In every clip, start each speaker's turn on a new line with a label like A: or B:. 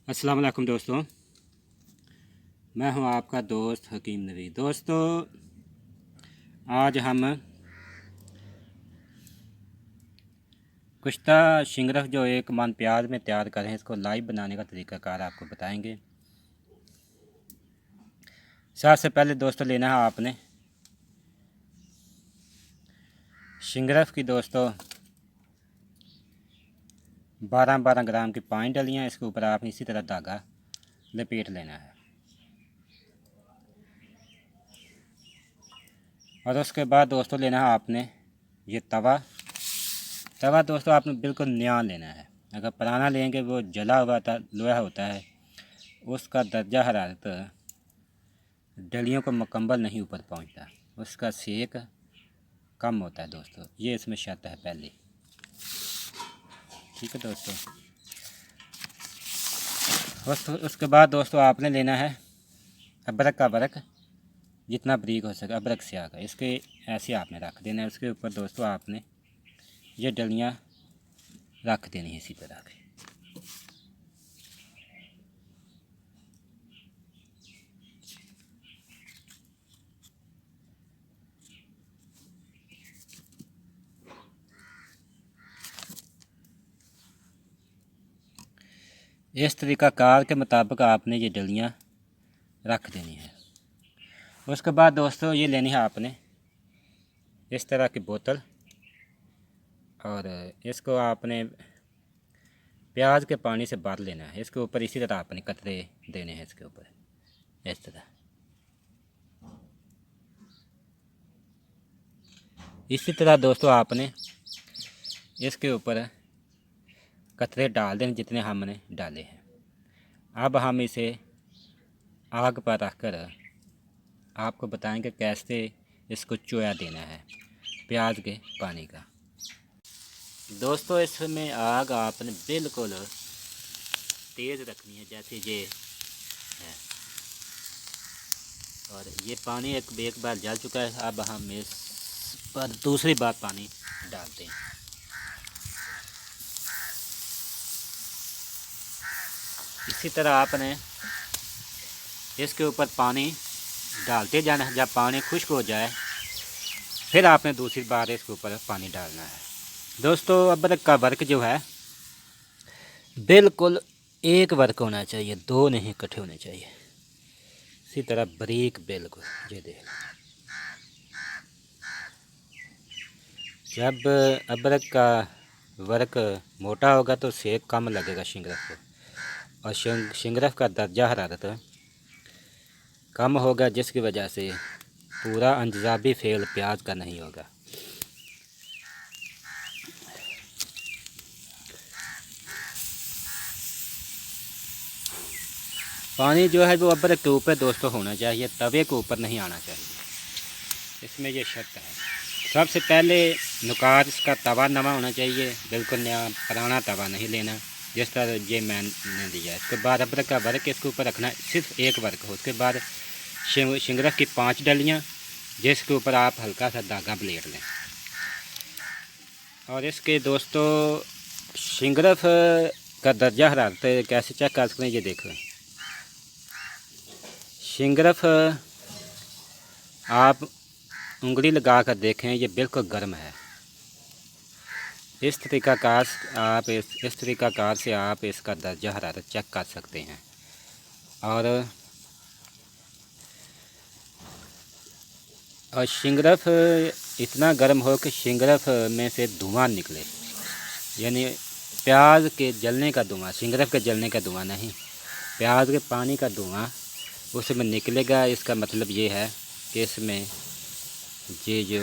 A: अस्सलाम वालेकुम दोस्तों, मैं हूं आपका दोस्त हकीम नवी। दोस्तों, आज हम कुश्ता शिंगरफ जो एक मन प्याज में तैयार करें, इसको लाइव बनाने का तरीक़ाकार आपको बताएंगे। सबसे पहले दोस्तों लेना है आपने शिंगरफ की दोस्तों 12-12 ग्राम की 5 डलियाँ। इसके ऊपर आपने इसी तरह धागा लपेट लेना है और उसके बाद दोस्तों लेना है आपने ये तवा दोस्तों आपने बिल्कुल नया लेना है। अगर पुराना लेंगे वो जला हुआ लोहा होता है, उसका दर्जा हरारत डलियों को मुकम्मल नहीं ऊपर पहुंचता, उसका सेक कम होता है दोस्तों। ये इसमें शर्त है पहली, ठीक है दोस्तों। उसके बाद दोस्तों आपने लेना है अदरक का वर्क, जितना बारीक हो सके अदरक से आकर इसके ऐसे आपने रख देना है। उसके ऊपर दोस्तों आपने ये डलियाँ रख देनी है इसी तरह के। इस तरीक़ाकार के मुताबिक आपने ये डलियाँ रख देनी है। उसके बाद दोस्तों ये लेनी है आपने इस तरह की बोतल और इसको आपने प्याज के पानी से भर लेना है। इसके ऊपर इसी तरह आपने कतरे देने हैं, इसके ऊपर इस तरह। इसी तरह दोस्तों आपने इसके ऊपर कतरे डाल दें जितने हमने डाले हैं। अब हम इसे आग पर रख कर आपको बताएंगे कैसे इसको चोया देना है प्याज के पानी का। दोस्तों इसमें आग आपने बिल्कुल तेज़ रखनी है जैसे ये है। और ये पानी एक बार जल चुका है। अब हम इस पर दूसरी बार पानी डालते हैं। इसी तरह आपने इसके ऊपर पानी डालते जाना है। जब पानी खुश्क हो जाए फिर आपने दूसरी बार इसके ऊपर पानी डालना है। दोस्तों अदरक का वर्क जो है बिल्कुल एक वर्क होना चाहिए, दो नहीं इकट्ठे होने चाहिए। इसी तरह बारीक बिल्कुल ये देख। जब अदरक का वर्क मोटा होगा तो सेक कम लगेगा शिंगरफ को, और शिंगरफ का दर्जा हरारत कम होगा, जिसकी वजह से पूरा अंजाबी फेल प्याज का नहीं होगा। पानी जो है वो अदरक के ऊपर दोस्तों होना चाहिए, तवे के ऊपर नहीं आना चाहिए। इसमें ये शर्त है। सबसे पहले नुकात इसका तवा नवा होना चाहिए, बिल्कुल नया पुराना तवा नहीं लेना जिस तरह ये मैंने दिया। इसके बाद अदरक का वर्क इसके ऊपर रखना, सिर्फ एक वर्क हो। उसके बाद शिंगरफ की 5 डलियाँ जिसके ऊपर आप हल्का सा धागा ब्लेड लें। और इसके दोस्तों शिंगरफ का दर्जा हरारत कैसे चेक कर सकते हैं, ये देखो। शिंगरफ आप उंगली लगा कर देखें, ये बिल्कुल गर्म है। इस तरीक़ाकार से आप इसका दर्जा हरारत चेक कर सकते हैं। और शिंगरफ इतना गर्म हो कि शिंगरफ में से धुआं निकले, यानी प्याज के जलने का धुआं, शिंगरफ के जलने का धुआं नहीं, प्याज के पानी का धुआं उसमें निकलेगा। इसका मतलब ये है कि इसमें ये जो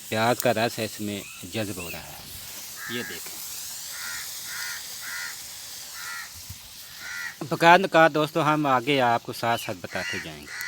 A: प्याज का रस है इसमें जज्ब हो रहा है। ये देखें बकायदा दोस्तों, हम आगे आपको साथ साथ बताते जाएंगे।